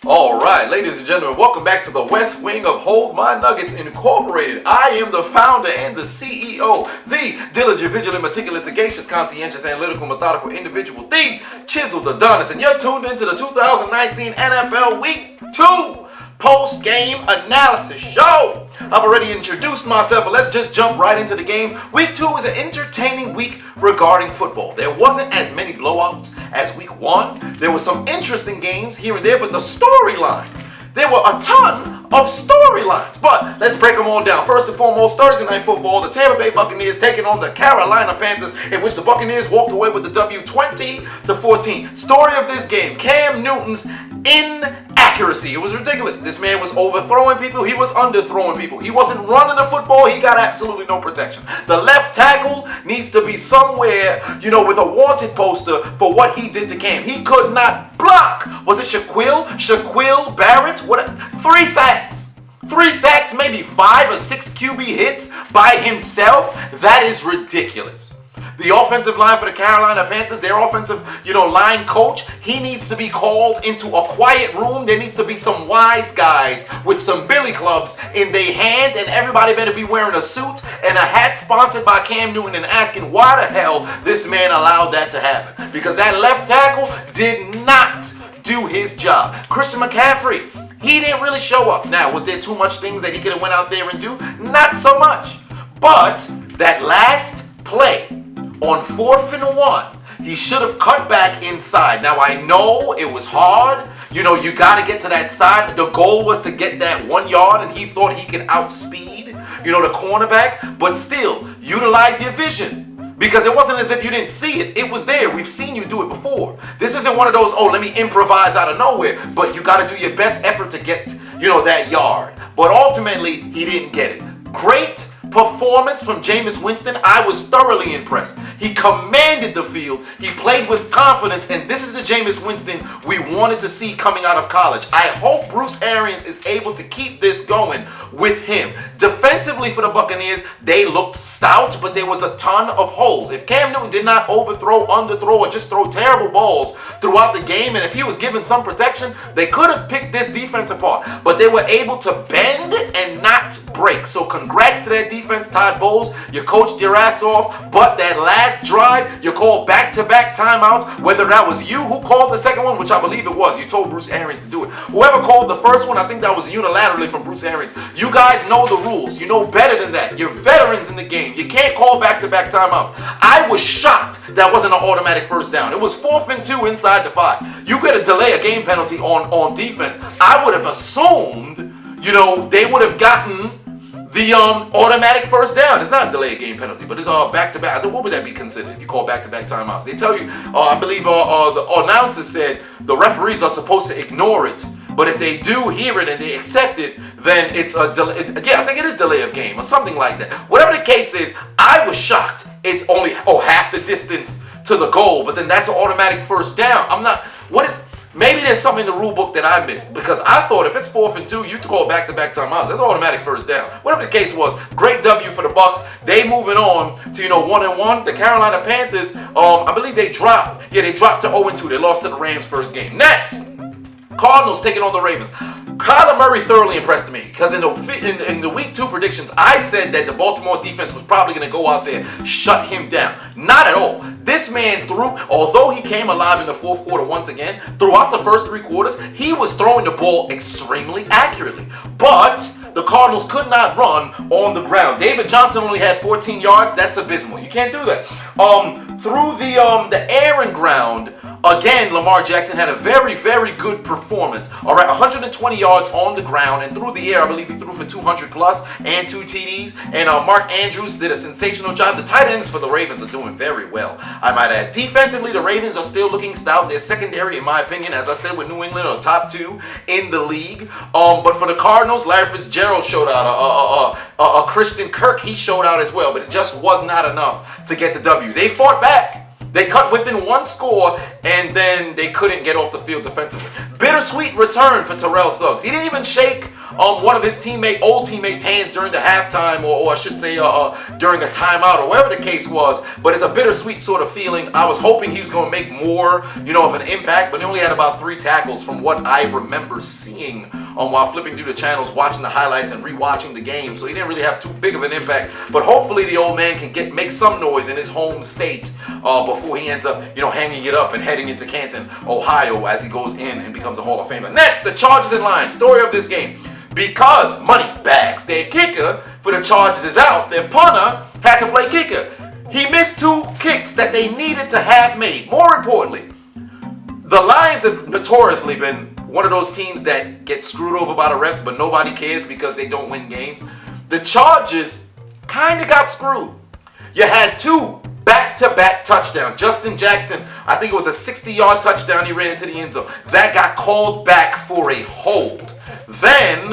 All right, ladies and gentlemen, welcome back to the West Wing of Hold My Nuggets Incorporated. I am the founder and the CEO, the diligent, vigilant, meticulous, sagacious, conscientious, analytical, methodical individual, the Chiseled Adonis, and you're tuned into the 2019 NFL Week 2 post-game analysis show. I've already introduced myself, but let's just jump right into the games. Week 2 is an entertaining week regarding football. There wasn't as many blowouts as week 1. There were some interesting games here and there, but the storylines, there were a ton of storylines, but let's break them all down. First and foremost, Thursday Night Football, the Tampa Bay Buccaneers taking on the Carolina Panthers, in which the Buccaneers walked away with the W 20-14. Story of this game, Cam Newton's inaccuracy. It was ridiculous. This man was overthrowing people. He was underthrowing people. He wasn't running the football. He got absolutely no protection. The left tackle needs to be somewhere, with a wanted poster for what he did to Cam. He could not block. Was it Shaquille Barrett? What? 3 sacks. 3 sacks, maybe 5 or 6 QB hits by himself. That is ridiculous. The offensive line for the Carolina Panthers, their offensive, line coach, he needs to be called into a quiet room. There needs to be some wise guys with some billy clubs in their hand, and everybody better be wearing a suit and a hat sponsored by Cam Newton and asking why the hell this man allowed that to happen. Because that left tackle did not do his job. Christian McCaffrey, he didn't really show up. Now, was there too much things that he could have went out there and do? Not so much. But that last play, on 4th and 1, he should have cut back inside. Now, I know it was hard. You got to get to that side. The goal was to get that 1 yard, and he thought he could outspeed, the cornerback. But still, utilize your vision. Because it wasn't as if you didn't see it. It was there. We've seen you do it before. This isn't one of those, let me improvise out of nowhere. But you got to do your best effort to get, that yard. But ultimately, he didn't get it. Great performance from Jameis Winston. I was thoroughly impressed. He commanded the field. He played with confidence, and this is the Jameis Winston we wanted to see coming out of college. I hope Bruce Arians is able to keep this going with him. Defensively for the Buccaneers, they looked stout, but there was a ton of holes. If Cam Newton did not overthrow, underthrow, or just throw terrible balls throughout the game, and if he was given some protection, they could have picked this defense apart. But they were able to bend and not break. So congrats to that defense, Todd Bowles. You coached your ass off, but that last drive, you called back-to-back timeouts, whether that was you who called the second one, which I believe it was. You told Bruce Arians to do it. Whoever called the first one, I think that was unilaterally from Bruce Arians. You guys know the rules. You know better than that. You're veterans in the game. You can't call back-to-back timeouts. I was shocked that wasn't an automatic first down. It was 4th and 2 inside the 5. You get a delay a game penalty on defense. I would have assumed, they would have gotten the automatic first down. It's not a delay game penalty, but it's back-to-back. What would that be considered if you call back-to-back timeouts? They tell you, I believe the announcer said the referees are supposed to ignore it, but if they do hear it and they accept it, then it's a delay. Yeah, I think it is delay of game or something like that. Whatever the case is, I was shocked. It's only half the distance to the goal, but then that's an automatic first down. Maybe there's something in the rule book that I missed, because I thought if it's 4th and 2, you call back-to-back timeouts. That's automatic first down. Whatever the case was, great W for the Bucs. They moving on to 1-1. The Carolina Panthers, I believe they dropped. Yeah, they dropped to 0-2. They lost to the Rams first game. Next, Cardinals taking on the Ravens. Kyler Murray thoroughly impressed me, because in the week 2 predictions, I said that the Baltimore defense was probably going to go out there, shut him down. Not at all. This man although he came alive in the 4th quarter once again, throughout the first 3 quarters, he was throwing the ball extremely accurately. But the Cardinals could not run on the ground. David Johnson only had 14 yards. That's abysmal. You can't do that. Through the air and ground, again, Lamar Jackson had a very, very good performance. All right, 120 yards on the ground, and through the air, I believe he threw for 200 plus and 2 TDs. And Mark Andrews did a sensational job. The tight ends for the Ravens are doing very well, I might add. Defensively, the Ravens are still looking stout. Their secondary, in my opinion, as I said, with New England, are top 2 in the league. But for the Cardinals, Larry Fitzgerald showed out. Christian Kirk, he showed out as well, but it just was not enough to get the W. They fought back. They cut within one score, and then they couldn't get off the field defensively. Bittersweet return for Terrell Suggs. He didn't even shake one of his old teammates' hands during the halftime, or I should say during a timeout, or whatever the case was. But it's a bittersweet sort of feeling. I was hoping he was going to make more, of an impact, but he only had about 3 tackles from what I remember seeing while flipping through the channels, watching the highlights, and rewatching the game. So he didn't really have too big of an impact. But hopefully the old man can make some noise in his home state before he ends up, hanging it up and heading into Canton, Ohio, as he goes in and becomes a Hall of Famer. Next, the Chargers and Lions. Story of this game. Because money bags, their kicker for the Chargers is out, their punter had to play kicker. He missed 2 kicks that they needed to have made. More importantly, the Lions have notoriously been one of those teams that get screwed over by the refs, but nobody cares because they don't win games. The Chargers kind of got screwed. You had 2 back-to-back touchdowns. Justin Jackson, I think it was a 60-yard touchdown he ran into the end zone. That got called back for a hold. Then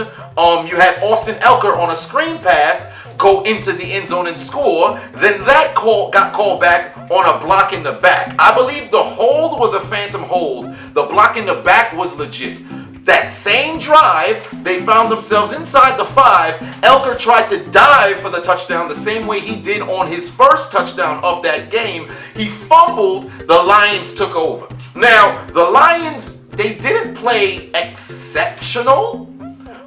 you had Austin Elker on a screen pass go into the end zone and score. Then that got called back on a block in the back. I believe the hold was a phantom hold. The block in the back was legit. That same drive, they found themselves inside the 5. Elker tried to dive for the touchdown the same way he did on his first touchdown of that game. He fumbled, the Lions took over. Now, the Lions, they didn't play exceptional,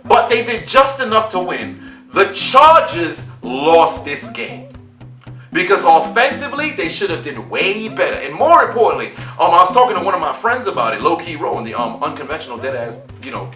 but they did just enough to win. The Chargers lost this game. Because offensively, they should have done way better. And more importantly, I was talking to one of my friends about it, Low Key Row, in the Unconventional Deadass,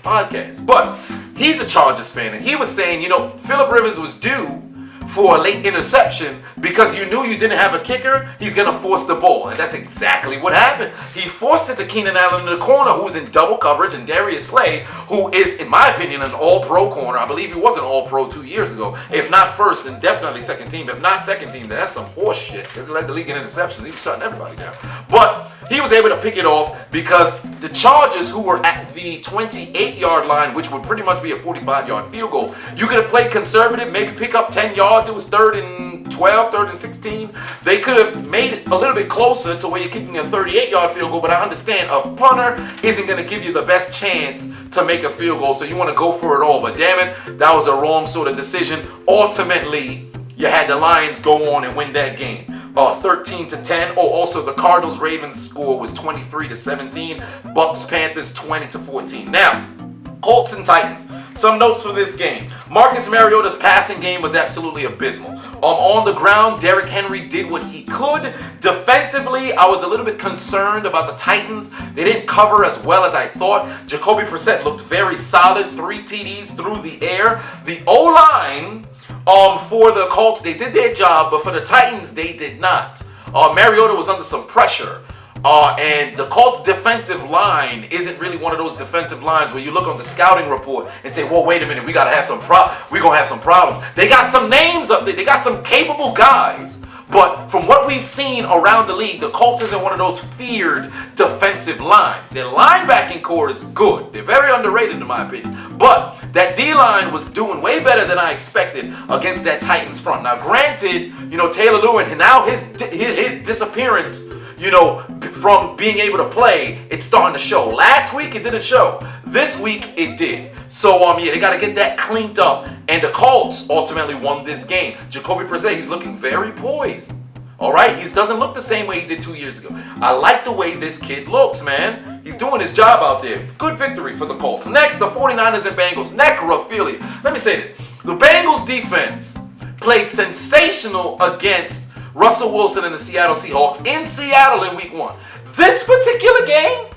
podcast. But he's a Chargers fan, and he was saying, Phillip Rivers was due for a late interception because you knew you didn't have a kicker, he's going to force the ball. And that's exactly what happened. He forced it to Keenan Allen in the corner, who's in double coverage, and Darius Slay, who is, in my opinion, an all-pro corner. I believe he was an all-pro 2 years ago. If not first, then definitely second team. If not second team, then that's some horse shit. He led the league in interceptions. He was shutting everybody down. But he was able to pick it off because the Chargers, who were at the 28-yard line, which would pretty much be a 45-yard field goal, you could have played conservative, maybe pick up 10 yards. It was 3rd and 12, 3rd and 16. They could have made it a little bit closer to where you're kicking a 38-yard field goal, but I understand a punter isn't going to give you the best chance to make a field goal, so you want to go for it all. But damn it, that was a wrong sort of decision. Ultimately, you had the Lions go on and win that game. 13-10. Also the Cardinals-Ravens score was 23-17. Bucs Panthers 20-14. Now, Colts and Titans. Some notes for this game. Marcus Mariota's passing game was absolutely abysmal. On the ground, Derrick Henry did what he could. Defensively, I was a little bit concerned about the Titans. They didn't cover as well as I thought. Jacoby Brissett looked very solid. 3 TDs through the air. The O-line for the Colts, they did their job, but for the Titans, they did not. Mariota was under some pressure. And the Colts defensive line isn't really one of those defensive lines where you look on the scouting report and say, whoa, wait a minute, we're going to have some problems. They got some names up there. They got some capable guys. But from what we've seen around the league, the Colts isn't one of those feared defensive lines. Their linebacking core is good. They're very underrated in my opinion. But that D-line was doing way better than I expected against that Titans front. Now granted, Taylor Lewin, now his disappearance, from being able to play, it's starting to show. Last week it didn't show. This week it did. So they got to get that cleaned up. And the Colts ultimately won this game. Jacoby Brissett, he's looking very poised. All right, he doesn't look the same way he did 2 years ago. I like the way this kid looks, man. He's doing his job out there. Good victory for the Colts. Next, the 49ers and Bengals. Necrophilia. Let me say this. The Bengals defense played sensational against Russell Wilson and the Seattle Seahawks in Seattle in week 1. This particular game,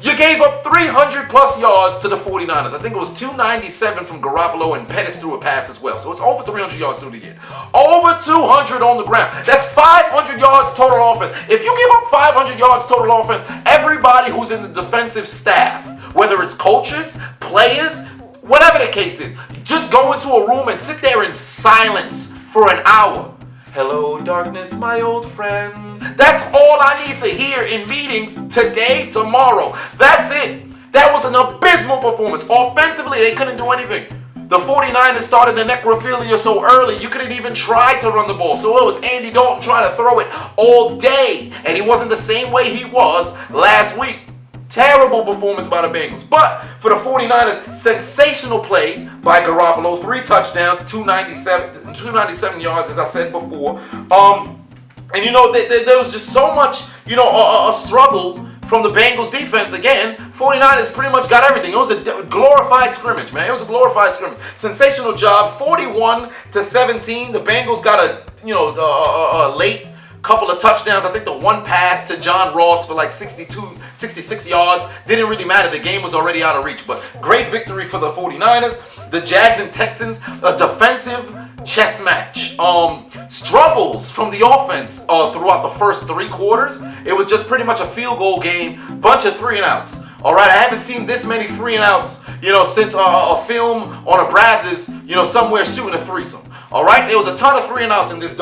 you gave up 300-plus yards to the 49ers. I think it was 297 from Garoppolo, and Pettis threw a pass as well. So it's over 300 yards through the year. Over 200 on the ground. That's 500 yards total offense. If you give up 500 yards total offense, everybody who's in the defensive staff, whether it's coaches, players, whatever the case is, just go into a room and sit there in silence for an hour. Hello, darkness, my old friend. That's all I need to hear in meetings today, tomorrow. That's it. That was an abysmal performance. Offensively, they couldn't do anything. The 49ers started the necrophilia so early, you couldn't even try to run the ball. So it was Andy Dalton trying to throw it all day. And he wasn't the same way he was last week. Terrible performance by the Bengals. But for the 49ers, sensational play by Garoppolo. 3 touchdowns, 297 yards, as I said before. And, there was just so much, a struggle from the Bengals defense. Again, 49ers pretty much got everything. It was a glorified scrimmage, man. It was a glorified scrimmage. Sensational job. 41-17. The Bengals got a late couple of touchdowns. I think the one pass to John Ross for like 66 yards. Didn't really matter. The game was already out of reach. But great victory for the 49ers. The Jags and Texans, a defensive chess match. Struggles from the offense throughout the first 3 quarters. It was just pretty much a field goal game. Bunch of 3-and-outs. All right, I haven't seen this many 3-and-outs, since a film on a Brazos, somewhere shooting a threesome. All right, there was a ton of 3-and-outs in this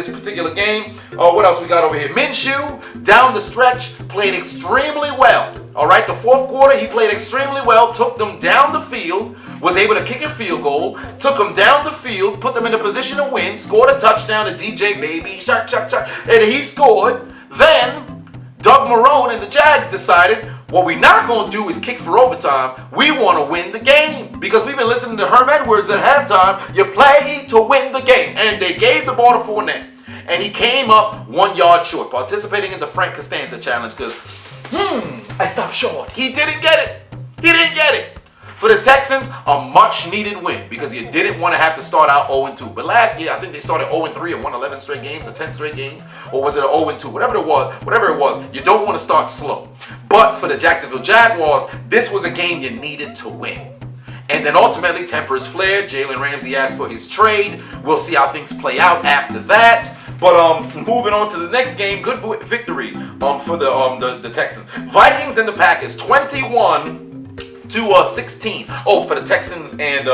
particular game. What else we got over here? Minshew, down the stretch, played extremely well. All right, the 4th quarter, he played extremely well, took them down the field, was able to kick a field goal, took them down the field, put them in a position to win, scored a touchdown to DJ Baby, shot, and he scored. Then Doug Marrone and the Jags decided, what we're not going to do is kick for overtime. We want to win the game. Because we've been listening to Herm Edwards at halftime. You play to win the game. And they gave the ball to Fournette. And he came up 1 yard short, participating in the Frank Costanza challenge because, I stopped short. He didn't get it. For the Texans, a much-needed win because you didn't want to have to start out 0-2. But last year, I think they started 0-3 and won 11 straight games or 10 straight games. Or was it an 0-2? Whatever it was, you don't want to start slow. But for the Jacksonville Jaguars, this was a game you needed to win. And then ultimately, tempers flared. Jalen Ramsey asked for his trade. We'll see how things play out after that. But moving on to the next game, good victory for the Texans. Vikings and the Packers, 21-16. For the Texans and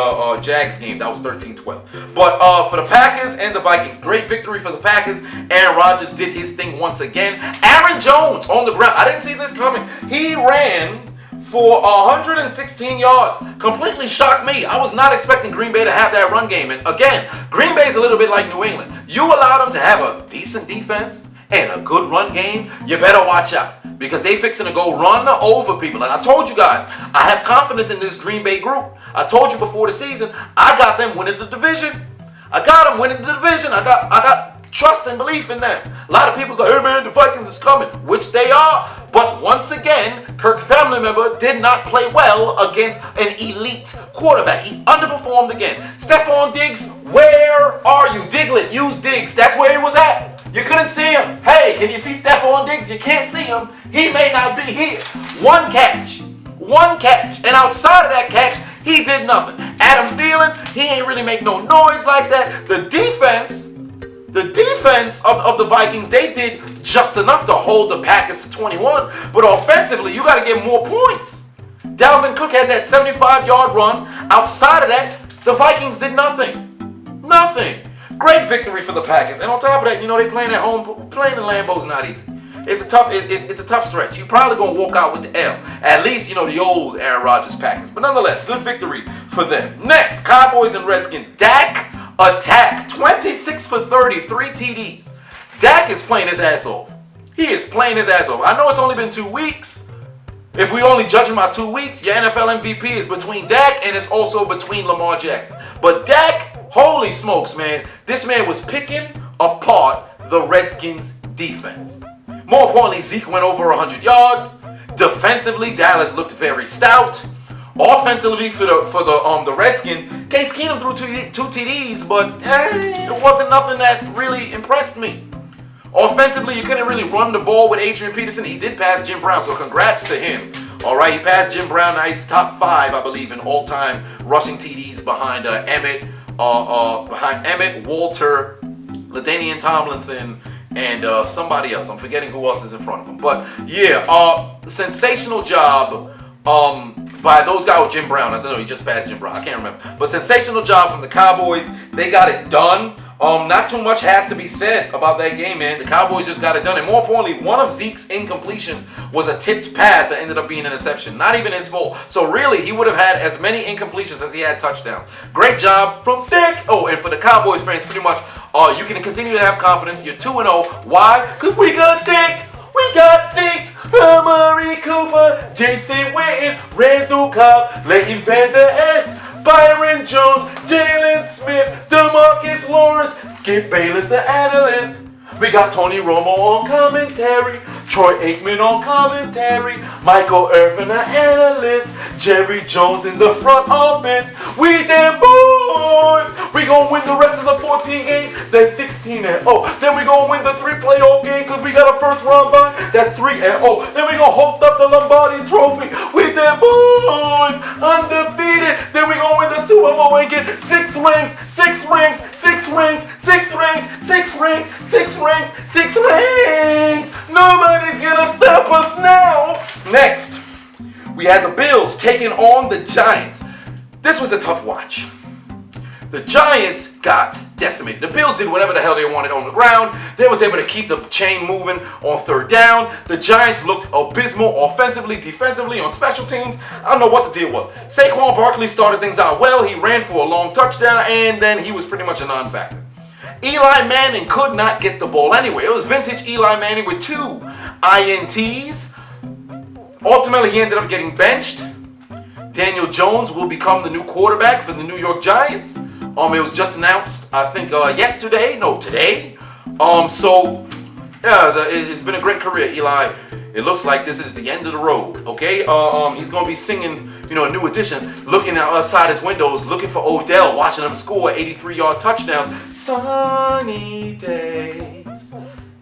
Jags game, that was 13-12. But for the Packers and the Vikings, great victory for the Packers. Aaron Rodgers did his thing once again. Aaron Jones on the ground. I didn't see this coming. He ran for 116 yards. Completely shocked me. I was not expecting Green Bay to have that run game. And again, Green Bay's a little bit like New England. You allow them to have a decent defense and a good run game, you better watch out. Because they fixing to go run over people. And I told you guys, I have confidence in this Green Bay group. I told you before the season, I got them winning the division. I got them winning the division. I got trust and belief in them. A lot of people go, hey man, the Vikings is coming, which they are. But once again, Kirk family member did not play well against an elite quarterback. He underperformed again. Stephon Diggs, where are you? Diglett, use Diggs. That's where he was at. You couldn't see him. Hey, can you see Stephon Diggs? You can't see him. He may not be here. One catch. And outside of that catch, he did nothing. Adam Thielen, he ain't really make no noise like that. The defense of the Vikings, they did just enough to hold the Packers to 21. But offensively, you got to get more points. Dalvin Cook had that 75-yard run. Outside of that, the Vikings did nothing. Nothing. Great victory for the Packers. And on top of that, they playing at home. Playing in Lambeau's not easy. It's a tough stretch. You're probably going to walk out with the L. At least, the old Aaron Rodgers Packers. But nonetheless, good victory for them. Next, Cowboys and Redskins. Dak attack. 26 for 30, 3 TDs. Dak is playing his ass off. He is playing his ass off. I know it's only been 2 weeks. If we only judge him by 2 weeks, your NFL MVP is between Dak and it's also between Lamar Jackson. But Dak, holy smokes, man. This man was picking apart the Redskins defense. More importantly, Zeke went over 100 yards. Defensively, Dallas looked very stout. Offensively, for the Redskins, Case Keenum threw two TDs, but it wasn't nothing that really impressed me. Offensively, you couldn't really run the ball with Adrian Peterson. He did pass Jim Brown, so congrats to him. All right, he passed Jim Brown. Now he's top 5, I believe, in all-time rushing TDs behind Emmett, Walter, LaDainian Tomlinson, and somebody else. I'm forgetting who else is in front of him. But yeah, sensational job by those guys. Jim Brown. I don't know. He just passed Jim Brown. I can't remember. But sensational job from the Cowboys. They got it done. Not too much has to be said about that game, man. The Cowboys just got it done. And more importantly, one of Zeke's incompletions was a tipped pass that ended up being an interception. Not even his fault. So really, he would have had as many incompletions as he had touchdowns. Great job from Dick. Oh, and for the Cowboys fans, pretty much, you can continue to have confidence. You're 2-0. Why? Because we got Dick. We got Dick. Amari Cooper, J.T. Witten, Randall Cobb, Leighton Van Der Esch, Byron Jones, Jalen Smith, DeMarcus Lawrence, Skip Bayless, the analyst. We got Tony Romo on commentary, Troy Aikman on commentary, Michael Irvin, the analyst, Jerry Jones in the front office. We them boys. We gonna win the rest of the 14 games. That's 16-0. Then we gonna win the 3 playoff games because we got a first round bye. That's 3-0. Then we gonna host up the Lombardi Trophy. We them boys undefeated. Then we gonna win the Super Bowl and get 6 rings, 6 rings, 6 rings, 6 rings, 6 rings, 6 rings, 6 rings. Nobody's gonna stop us now. Next, we had the Bills taking on the Giants. This was a tough watch. The Giants got decimated. The Bills did whatever the hell they wanted on the ground. They was able to keep the chain moving on third down. The Giants looked abysmal offensively, defensively, on special teams. I don't know what the deal was. Saquon Barkley started things out well. He ran for a long touchdown, and then he was pretty much a non-factor. Eli Manning could not get the ball anyway. It was vintage Eli Manning with 2 INTs. Ultimately, he ended up getting benched. Daniel Jones will become the new quarterback for the New York Giants. It was just announced, I think, today. So, yeah, it's been a great career, Eli. It looks like this is the end of the road, okay? He's going to be singing, a new edition, looking outside his windows, looking for Odell, watching him score 83-yard touchdowns. Sunny days,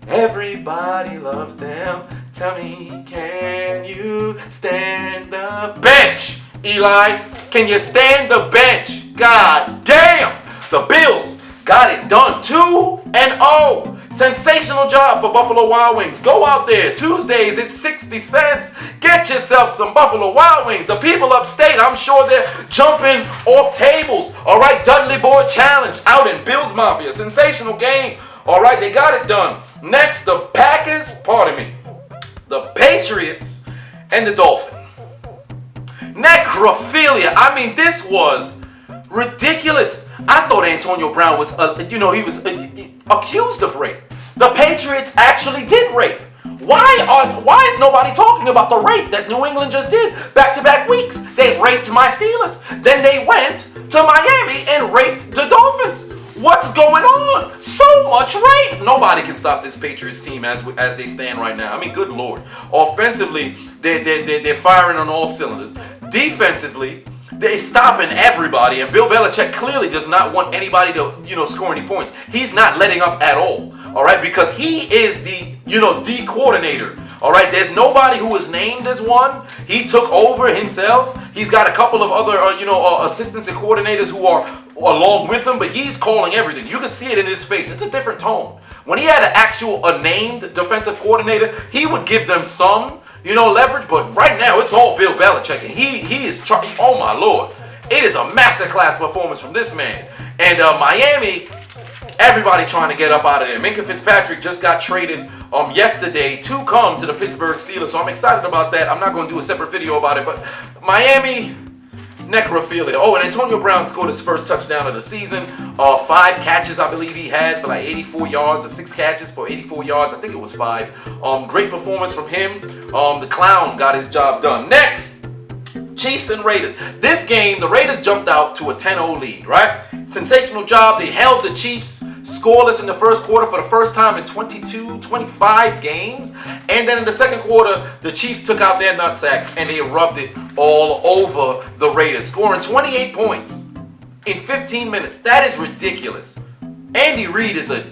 everybody loves them. Tell me, can you stand the bench? Eli, can you stand the bench? God damn! The Bills got it done. 2-0. Sensational job for Buffalo Wild Wings. Go out there. Tuesdays, it's 60 cents. Get yourself some Buffalo Wild Wings. The people upstate, I'm sure they're jumping off tables. All right, Dudley Board Challenge out in Bills Mafia. Sensational game. All right, they got it done. Next, the Patriots and the Dolphins. Necrophilia. I mean, this was ridiculous. I thought Antonio Brown was, he was accused of rape. The Patriots actually did rape. Why is nobody talking about the rape that New England just did back-to-back weeks? They raped my Steelers. Then they went to Miami and raped the Dolphins. What's going on? So much rape. Nobody can stop this Patriots team as they stand right now. I mean, good Lord. Offensively, they're firing on all cylinders. Defensively, they're stopping everybody, and Bill Belichick clearly does not want anybody to, score any points. He's not letting up at all right, because he is the, D coordinator. All right, there's nobody who is named as one. He took over himself. He's got a couple of other, assistants and coordinators who are along with him, but he's calling everything. You can see it in his face. It's a different tone. When he had a named defensive coordinator, he would give them some, leverage, but right now it's all Bill Belichick, and he is, oh my Lord. It is a masterclass performance from this man. And Miami, everybody trying to get up out of there. Minkah Fitzpatrick just got traded yesterday to come to the Pittsburgh Steelers, so I'm excited about that. I'm not going to do a separate video about it, but Miami, necrophilia. Oh, and Antonio Brown scored his first touchdown of the season. 5 catches, I believe he had, for like 84 yards, or 6 catches for 84 yards. I think it was 5. Great performance from him. The clown got his job done. Next, Chiefs and Raiders. This game, the Raiders jumped out to a 10-0 lead, right? Sensational job. They held the Chiefs scoreless in the first quarter for the first time in 25 games. And then in the second quarter, the Chiefs took out their nutsacks and they rubbed it all over the Raiders, scoring 28 points in 15 minutes. That is ridiculous. Andy Reid is an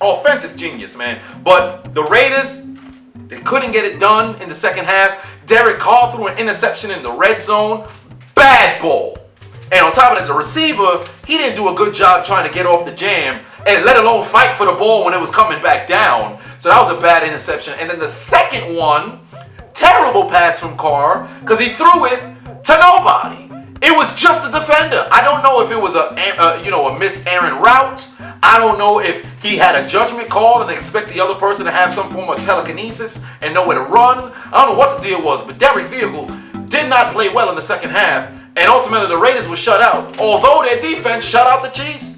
offensive genius, man. But the Raiders, they couldn't get it done in the second half. Derek Carr threw an interception in the red zone. Bad ball. And on top of that, the receiver, he didn't do a good job trying to get off the jam, and let alone fight for the ball when it was coming back down. So that was a bad interception. And then the second one, terrible pass from Carr, because he threw it to nobody. It was just a defender. I don't know if it was a miss Aaron route. I don't know if he had a judgment call and expect the other person to have some form of telekinesis and know where to run. I don't know what the deal was, but Derek Vehicle did not play well in the second half, and ultimately the Raiders were shut out. Although their defense shut out the Chiefs.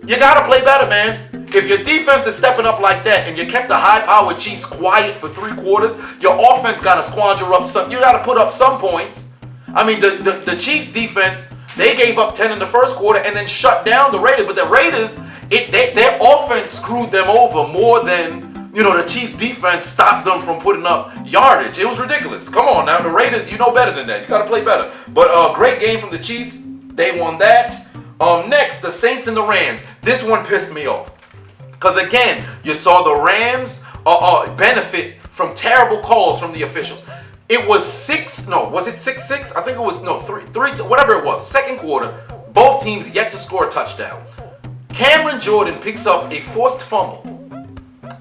You got to play better, man. If your defense is stepping up like that and you kept the high-powered Chiefs quiet for 3 quarters, your offense got to squander up some. You got to put up some points. I mean, the Chiefs defense, they gave up 10 in the first quarter and then shut down the Raiders. But the Raiders, their offense screwed them over more than, the Chiefs defense stopped them from putting up yardage. It was ridiculous. Come on now, the Raiders, you know better than that. You got to play better. But great game from the Chiefs. They won that. Next, the Saints and the Rams. This one pissed me off. Because again, you saw the Rams benefit from terrible calls from the officials. It was 6-6? I think it was, 3, whatever it was. Second quarter, both teams yet to score a touchdown. Cameron Jordan picks up a forced fumble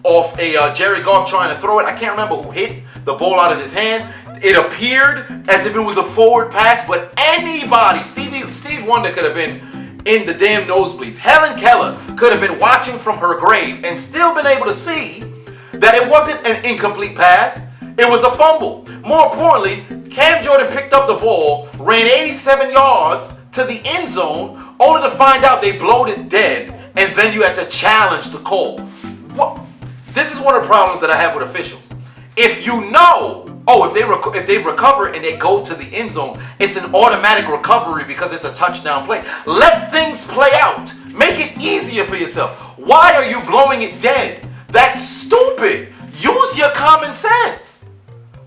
off a Jerry Goff trying to throw it. I can't remember who hit the ball out of his hand. It appeared as if it was a forward pass, but anybody, Steve Wonder could have been in the damn nosebleeds. Helen Keller could have been watching from her grave and still been able to see that it wasn't an incomplete pass. It was a fumble. More importantly, Cam Jordan picked up the ball, ran 87 yards to the end zone, only to find out they blowed it dead, and then you had to challenge the call. What? This is one of the problems that I have with officials. If you know, if they recover and they go to the end zone, it's an automatic recovery because it's a touchdown play. Let things play out. Make it easier for yourself. Why are you blowing it dead? That's stupid. Use your common sense.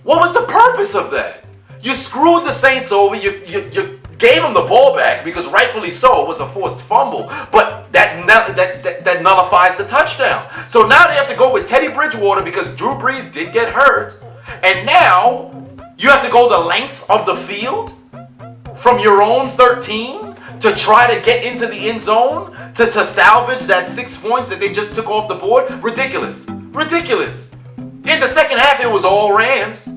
What was the purpose of that? You screwed the Saints over. You gave them the ball back because rightfully so, it was a forced fumble. But that nullifies the touchdown. So now they have to go with Teddy Bridgewater because Drew Brees did get hurt. And now you have to go the length of the field from your own 13 to try to get into the end zone to salvage that 6 points that they just took off the board. Ridiculous. Ridiculous. In the second half, it was all Rams.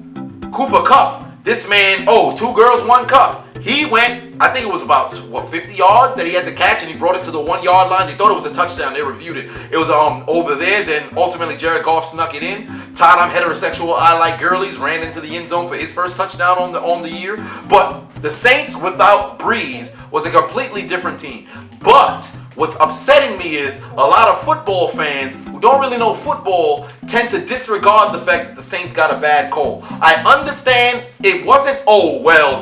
Cooper Kupp, this man, 2 girls, 1 cup. He went, I think it was about, 50 yards that he had to catch, and he brought it to the 1 yard line. They thought it was a touchdown. They reviewed it. It was over there. Then ultimately, Jared Goff snuck it in. Todd, I'm heterosexual. I like girlies. Ran into the end zone for his first touchdown on the year. But the Saints without Breeze was a completely different team. But what's upsetting me is a lot of football fans who don't really know football tend to disregard the fact that the Saints got a bad call. I understand it wasn't,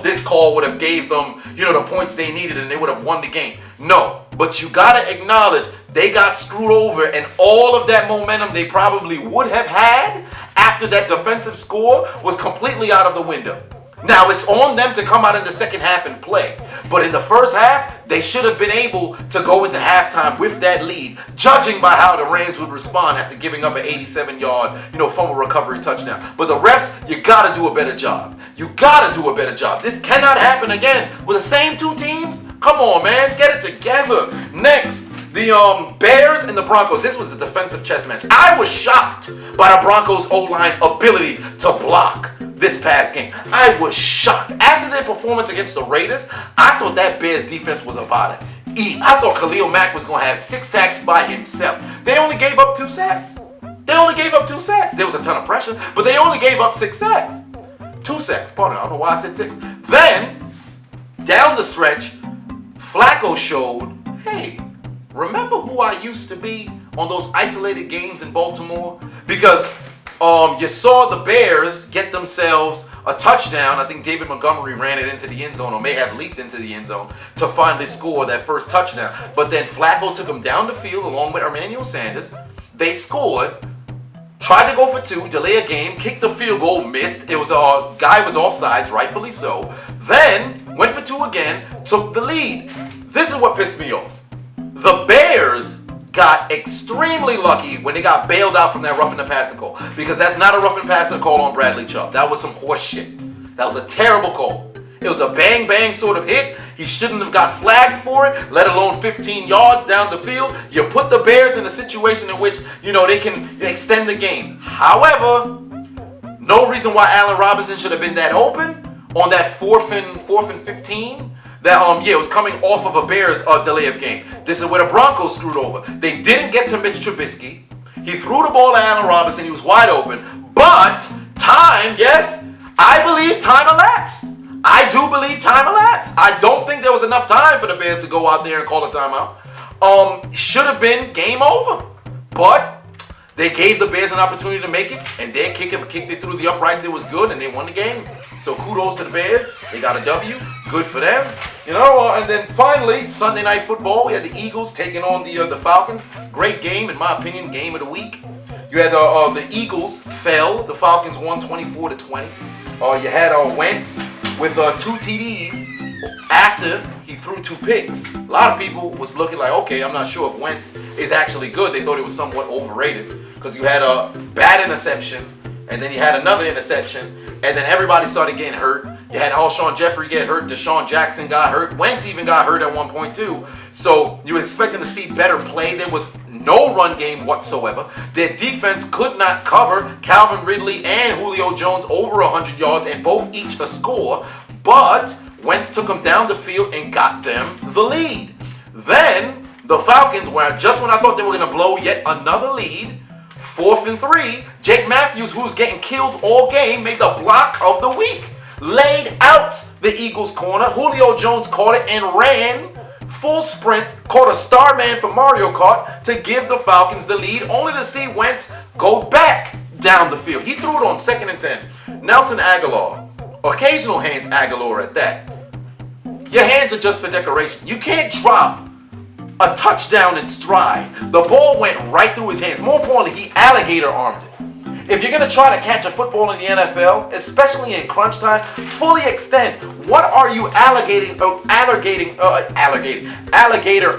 this call would have gave them, the points they needed and they would have won the game. No, but you got to acknowledge they got screwed over, and all of that momentum they probably would have had after that defensive score was completely out of the window. Now, it's on them to come out in the second half and play. But in the first half, they should have been able to go into halftime with that lead, judging by how the Rams would respond after giving up an 87-yard, fumble recovery touchdown. But the refs, you got to do a better job. You got to do a better job. This cannot happen again with the same 2 teams. Come on, man. Get it together. Next, the Bears and the Broncos. This was a defensive chess match. I was shocked by the Broncos' O-line ability to block this past game. I was shocked. After their performance against the Raiders, I thought that Bears defense was about to eat. I thought Khalil Mack was going to have 6 sacks by himself. They only gave up 2 sacks. There was a ton of pressure, but they only gave up 6 sacks. 2 sacks, pardon. I don't know why I said 6. Then, down the stretch, Flacco showed, hey, remember who I used to be on those isolated games in Baltimore? Because you saw the Bears get themselves a touchdown. I think David Montgomery ran it into the end zone, or may have leaped into the end zone to finally score that first touchdown. But then Flacco took them down the field along with Emmanuel Sanders. They scored, tried to go for 2, delay a game, kicked the field goal, missed. It was a guy was offsides, rightfully so. Then went for 2 again, took the lead. This is what pissed me off. The Bears got extremely lucky when they got bailed out from that roughing the passer call, because that's not a roughing passer call on Bradley Chubb. That was some horse shit. That was a terrible call. It was a bang sort of hit. He shouldn't have got flagged for it, let alone 15 yards down the field. You put the Bears in a situation in which, they can extend the game. However, no reason why Allen Robinson should have been that open, on that fourth and 15. That it was coming off of a Bears delay of game. This is where the Broncos screwed over. They didn't get to Mitch Trubisky. He threw the ball to Allen Robinson. He was wide open. But time, yes, I believe time elapsed. I do believe time elapsed. I don't think there was enough time for the Bears to go out there and call a timeout. Should have been game over. But they gave the Bears an opportunity to make it, and their kicker kicked it through the uprights. It was good, and they won the game. So kudos to the Bears. They got a W. Good for them. And then finally, Sunday Night Football. We had the Eagles taking on the Falcons. Great game, in my opinion, game of the week. You had the Eagles fell. The Falcons won 24-20. You had Wentz with 2 TDs after he threw 2 picks. A lot of people was looking like, okay, I'm not sure if Wentz is actually good. They thought it was somewhat overrated because you had a bad interception, and then you had another interception, and then everybody started getting hurt. You had Alshon Jeffrey get hurt. Deshaun Jackson got hurt. Wentz even got hurt at one point too. So you were expecting to see better play. There was no run game whatsoever. Their defense could not cover Calvin Ridley and Julio Jones over 100 yards and both each a score. But Wentz took them down the field and got them the lead. Then the Falcons, just when I thought they were going to blow yet another lead, 4th and 3, Jake Matthews, who's getting killed all game, made the block of the week. Laid out the Eagles' corner. Julio Jones caught it and ran full sprint, caught a star man from Mario Kart to give the Falcons the lead, only to see Wentz go back down the field. He threw it on 2nd and 10. Nelson Aguilar, occasional hands Aguilar at that. Your hands are just for decoration. You can't drop a touchdown in stride. The ball went right through his hands. More importantly, he alligator armed it. If you're going to try to catch a football in the NFL, especially in crunch time, fully extend. What are you alligator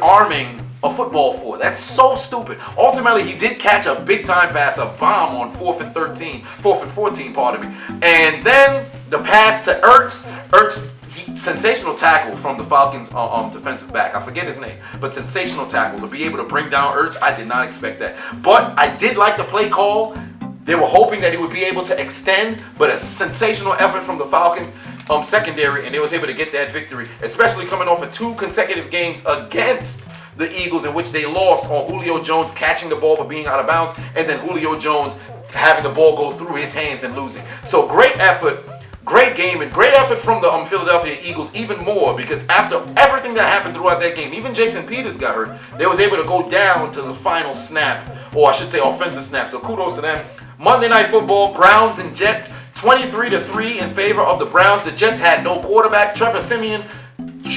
arming a football for? That's so stupid. Ultimately, he did catch a big time pass, a bomb on 4th and 14, pardon me. And then the pass to Ertz. Sensational tackle from the Falcons defensive back. I forget his name, but sensational tackle to be able to bring down Ertz. I did not expect that. But I did like the play call. They were hoping that he would be able to extend, but a sensational effort from the Falcons secondary, and they was able to get that victory, especially coming off of 2 consecutive games against the Eagles in which they lost on Julio Jones catching the ball but being out of bounds, and then Julio Jones having the ball go through his hands and losing. So great effort. Great game and great effort from the Philadelphia Eagles, even more because after everything that happened throughout that game, even Jason Peters got hurt. They was able to go down to the final snap, or I should say offensive snap. So kudos to them. Monday Night Football, Browns and Jets, 23-3 in favor of the Browns. The Jets had no quarterback. Trevor Siemian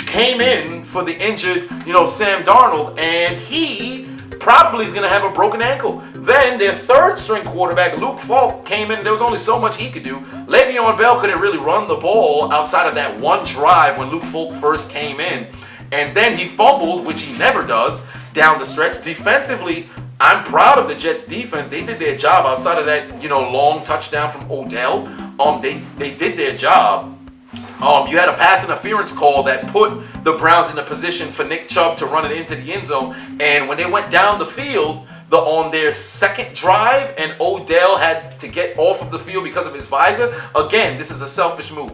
came in for the injured, Sam Darnold, and he probably is going to have a broken ankle. Then their 3rd string quarterback, Luke Falk, came in. There was only so much he could do. Le'Veon Bell couldn't really run the ball outside of that one drive when Luke Falk first came in. And then he fumbled, which he never does, down the stretch. Defensively, I'm proud of the Jets defense. They did their job outside of that, long touchdown from Odell. They did their job. You had a pass interference call that put the Browns in a position for Nick Chubb to run it into the end zone. And when they went down the field, on their 2nd drive, and Odell had to get off of the field because of his visor. Again, this is a selfish move.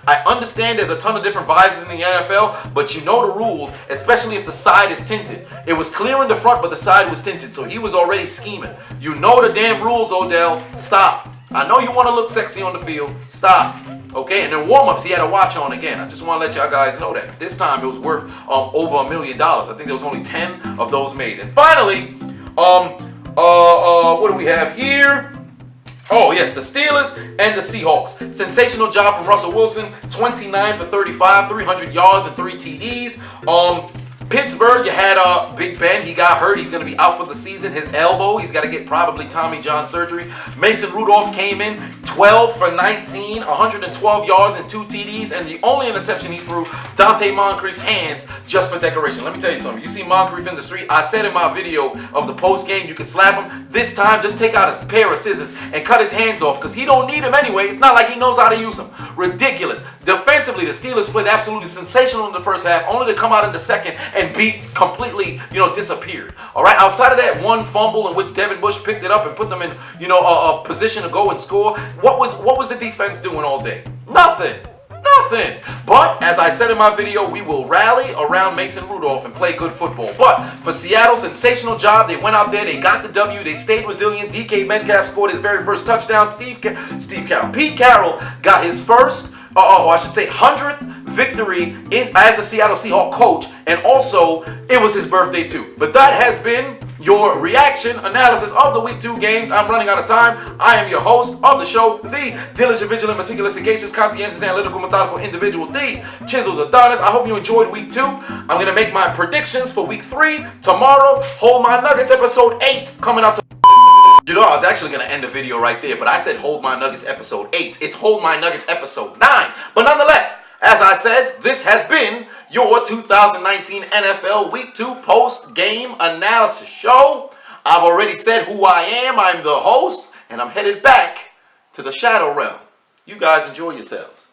I understand there's a ton of different visors in the NFL, but you know the rules, especially if the side is tinted. It was clear in the front, but the side was tinted, so he was already scheming. You know the damn rules, Odell. Stop. I know you want to look sexy on the field. Stop. Okay, and then warm-ups, he had a watch on again. I just want to let y'all guys know that. This time it was worth over $1 million. I think there was only 10 of those made. And finally, what do we have here? Oh, yes, the Steelers and the Seahawks. Sensational job from Russell Wilson, 29 for 35, 300 yards and 3 TDs. Pittsburgh, you had Big Ben. He got hurt. He's going to be out for the season. His elbow, he's got to get probably Tommy John surgery. Mason Rudolph came in 12 for 19, 112 yards and 2 TDs. And the only interception he threw, Dante Moncrief's hands just for decoration. Let me tell you something. You see Moncrief in the street. I said in my video of the post game, you can slap him. This time, just take out a pair of scissors and cut his hands off because he don't need them anyway. It's not like he knows how to use them. Ridiculous. Defensively, the Steelers played absolutely sensational in the first half, only to come out in the second and be completely, disappeared. All right, outside of that one fumble in which Devin Bush picked it up and put them in, a position to go and score. What was the defense doing all day? Nothing. Nothing. But as I said in my video, we will rally around Mason Rudolph and play good football. But for Seattle, sensational job. They went out there, they got the W, they stayed resilient. DK Metcalf scored his very first touchdown. Pete Carroll got his first, or I should say 100th victory as a Seattle Seahawks coach, and also it was his birthday too. But that has been your reaction analysis of the Week 2 games. I'm running out of time. I am your host of the show, the diligent, vigilant, meticulous, sagacious, conscientious, analytical, methodical individual, the Chiseled Adonis. I hope you enjoyed Week 2. I'm going to make my predictions for Week 3 tomorrow. Hold My Nuggets episode 8 coming out tomorrow. You know, I was actually going to end the video right there, but I said Hold My Nuggets episode 8. It's Hold My Nuggets episode 9. But nonetheless, as I said, this has been your 2019 NFL Week 2 post-game analysis show. I've already said who I am. I'm the host, and I'm headed back to the Shadow Realm. You guys enjoy yourselves.